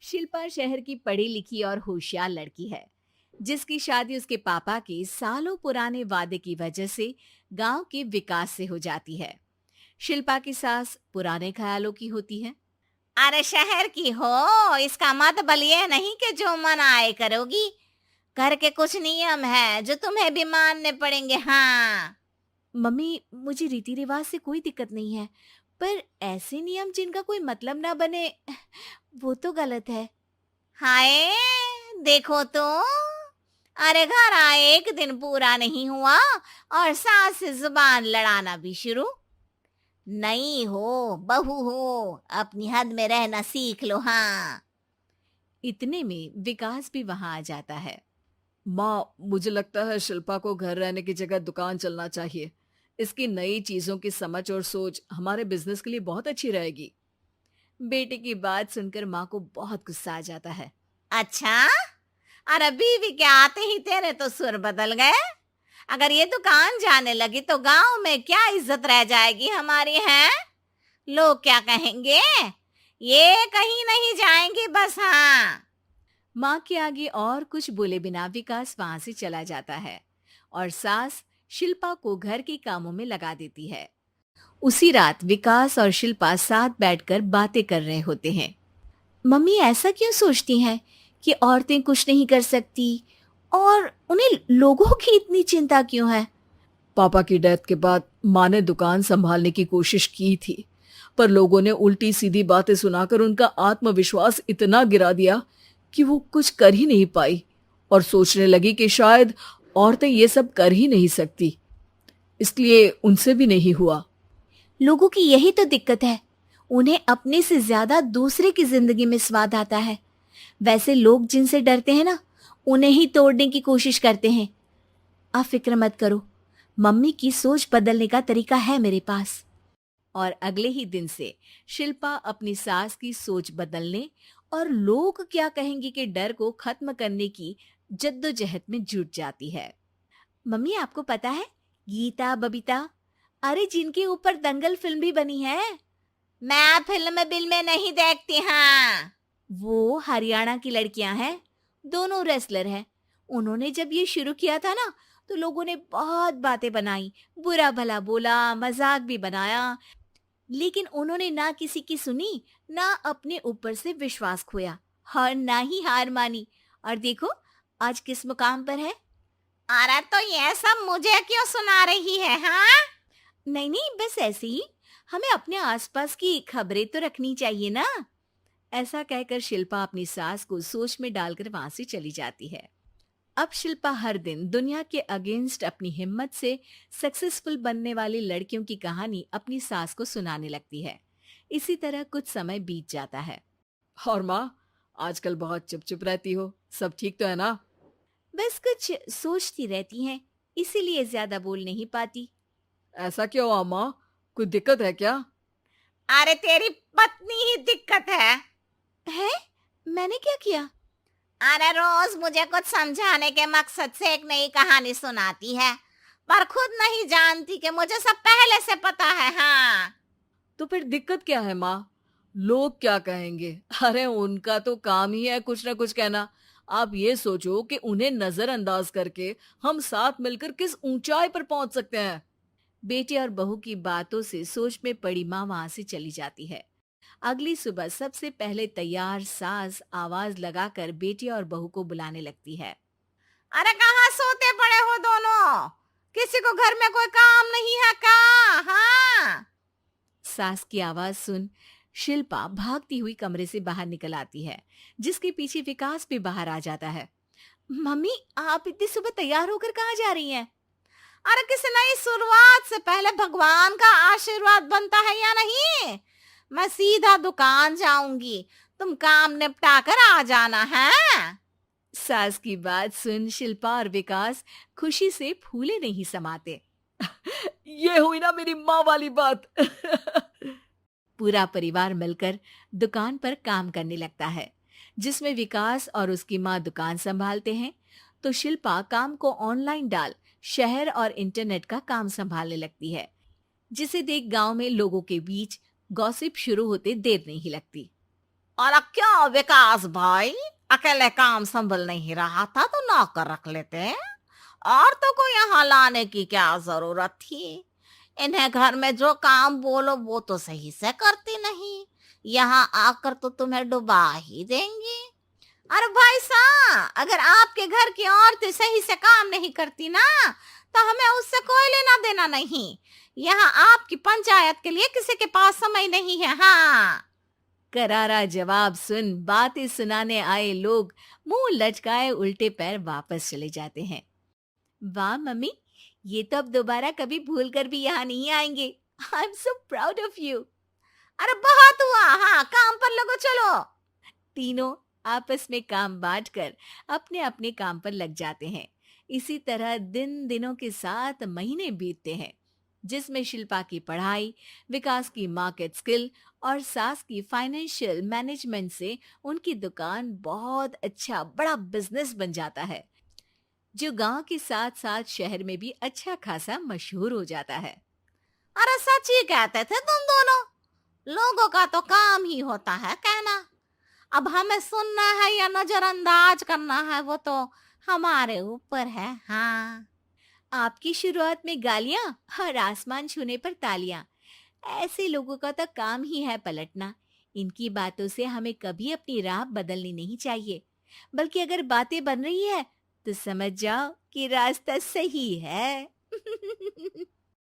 शिल्पा शहर की पढ़ी लिखी और होशियार लड़की है, जिसकी शादी उसके पापा के सालों पुराने वादे की वजह से गांव के विकास से हो जाती है। शिल्पा की सास पुराने ख्यालों की होती है। अरे शहर की हो, इसका मतलब ये नहीं कि जो मन आए करोगी। घर के कुछ नियम है जो तुम्हें भी मानने पड़ेंगे। हाँ। मम्मी, मुझे रीति रिवाज से कोई दिक्कत नहीं है, पर ऐसे नियम जिनका कोई मतलब ना बने वो तो गलत है। हाय, देखो तो। अरे घर आए एक दिन पूरा नहीं हुआ और सास से जुबान लड़ाना भी शुरू। नहीं हो, बहू हो, अपनी हद में रहना सीख लो। हाँ। इतने में विकास भी वहां आ जाता है। माँ, मुझे लगता है शिल्पा को घर रहने की जगह दुकान चलना चाहिए। इसकी नई चीजों की समझ और सोच हमारे बिजनेस के लिए बहुत अच्छी रहेगी। बेटे की बात सुनकर माँ को बहुत गुस्सा आ जाता है। अच्छा, अरे बीवी के आते ही तेरे तो सुर बदल गए। अगर ये दुकान जाने लगी तो गांव में क्या इज्जत रह जाएगी हमारी है। लोग क्या कहेंगे। ये कहीं नहीं जाएंगी बस। हाँ। माँ के आगे और कुछ बोले बिना विकास वहां से चला जाता है और सास शिल्पा को घर के कामों में लगा देती है। उसी रात विकास और शिल्पा साथ बैठकर बातें कर रहे होते हैं। मम्मी ऐसा क्यों सोचती हैं कि औरतें कुछ नहीं कर सकती, और उन्हें लोगों की इतनी चिंता क्यों है? पापा की डेथ के बाद माँ ने दुकान संभालने की कोशिश की थी, पर लोगों ने उल्टी सीधी बातें सुनाकर उनका आत्मविश्वास इतना गिरा दिया कि वो कुछ कर ही नहीं पाई और सोचने लगी कि शायद औरतें ये सब कर ही नहीं सकती। इसलिए उनसे भी नहीं हुआ। लोगों की यही तो दिक्कत है, उन्हें अपने से ज्यादा दूसरे की जिंदगी में स्वाद आता है। वैसे लोग जिनसे डरते हैं ना, उन्हें ही तोड़ने की कोशिश करते हैं। आप फिक्र मत करो, मम्मी की सोच बदलने का तरीका है मेरे पास। और अगले ही दिन से शिल्पा अपनी सास की सोच बदलने और लोग क्या कहेंगे के डर को खत्म करने की जद्दोजहद में जुट जाती है। मम्मी, आपको पता है, गीता बबीता, अरे जिनके ऊपर दंगल फिल्म भी बनी है, मैं फिल्म बिल में नहीं देखती। हाँ। वो हरियाणा की लड़कियां हैं। दोनों रेसलर हैं। उन्होंने जब ये शुरू किया था ना, तो लोगों ने बहुत बातें बनाई, बुरा भला बोला, मजाक भी बनाया, लेकिन उन्होंने ना किसी की सुनी, ना अपने ऊपर से विश्वास खोया और ना ही हार मानी। और देखो आज किस मुकाम पर है। अरे तो ये सब मुझे क्यों सुना रही है। हाँ। नहीं नहीं, बस ऐसे ही, हमें अपने आसपास की खबरें तो रखनी चाहिए ना। ऐसा कहकर शिल्पा अपनी सास को सोच में डालकर वहां से चली जाती है। अब शिल्पा हर दिन दुनिया के अगेंस्ट अपनी हिम्मत से सक्सेसफुल बनने वाली लड़कियों की कहानी अपनी सास को सुनाने लगती है। इसी तरह कुछ समय बीत जाता है। और माँ, आजकल बहुत चुप चुप रहती हो, सब ठीक तो है ना? बस कुछ सोचती रहती हैं, इसीलिए ज्यादा बोल नहीं पाती। ऐसा क्यों हुआ माँ? कोई दिक्कत है क्या? अरे तेरी पत्नी ही दिक्कत है? मैंने क्या किया? अरे रोज मुझे कुछ समझाने के मकसद से एक नई कहानी सुनाती है, पर खुद नहीं जानती कि मुझे सब पहले से पता है। हाँ। तो फिर दिक्कत क्या है माँ? लोग क्या कहेंगे? अरे उनका तो काम ही है कुछ ना कुछ कहना। आप ये सोचो कि उन्हें नजरअंदाज करके हम साथ मिलकर किस ऊंचाई पर पहुंच सकते हैं। बेटे और बहू की बातों से सोच में पड़ी माँ वहां से चली जाती है। अगली सुबह सबसे पहले तैयार सास आवाज लगाकर बेटी और बहू को बुलाने लगती है। अरे कहाँ सोते पड़े हो दोनों? किसी को घर में कोई काम नहीं है का? हाँ। सास की आवाज सुन शिल्पा भागती हुई कमरे से बाहर निकल आती है, जिसके पीछे विकास भी बाहर आ जाता है। मम्मी, आप इतनी सुबह तैयार होकर कहाँ जा रही हैं? अरे किसी नई शुरुआत से पहले भगवान का आशीर्वाद बनता है या नहीं? मैं सीधा दुकान जाऊंगी, तुम काम निपटा कर आ जाना है। सास की बात सुन शिल्पा और विकास खुशी से फूले नहीं समाते। ये हुई ना मेरी माँ वाली बात। पूरा परिवार मिलकर दुकान पर काम करने लगता है, जिसमें विकास और उसकी माँ दुकान संभालते हैं, तो शिल्पा काम को ऑनलाइन डाल शहर और इंटरनेट का काम संभालने लगती है, जिसे देख गांव में लोगों के बीच गॉसिप शुरू होते देर नहीं लगती। और क्या विकास भाई, अकेले काम संभल नहीं रहा था तो नौकर रख लेते। औरतों को यहाँ लाने की क्या जरूरत थी? इन्हें घर में जो काम बोलो वो तो सही से करती नहीं, यहाँ आकर तो तुम्हें डुबा ही देंगी। अरे भाई साहब, अगर आपके घर की औरतें सही से काम नहीं करती ना, तो हमें उससे कोई लेना देना नहीं। यहाँ आपकी पंचायत के लिए किसी के पास समय नहीं है। हाँ, करारा जवाब सुन बातें सुनाने आए लोग मुंह लटकाए उल्टे पैर वापस चले जाते हैं। वाह मम्मी, ये तो अब दोबारा कभी भूल कर भी यहाँ नहीं आएंगे। I am so proud of you. अरे बहुत हुआ, हाँ काम पर लगो चलो। तीनों आपस में काम बांटकर अपने अपने काम पर लग जाते हैं। इसी तरह दिन दिनों के साथ महीने बीतते हैं, जिसमें शिल्पा की पढ़ाई, विकास की मार्केट स्किल और सास की फाइनेंशियल मैनेजमेंट से उनकी दुकान बहुत अच्छा बड़ा बिजनेस बन जाता है, जो गांव के साथ साथ शहर में भी अच्छा खासा मशहूर हो जाता है। अरे सच ही कहते थे तुम दोनों, लोगों का तो काम ही होता है कहना। अब हमें सुनना है या नजरअंदाज करना है वो तो हमारे ऊपर है। हाँ, आपकी शुरुआत में गालियां और आसमान छूने पर तालियां, ऐसे लोगों का तो काम ही है पलटना। इनकी बातों से हमें कभी अपनी राह बदलनी नहीं चाहिए, बल्कि अगर बातें बन रही है तो समझ जाओ कि रास्ता सही है।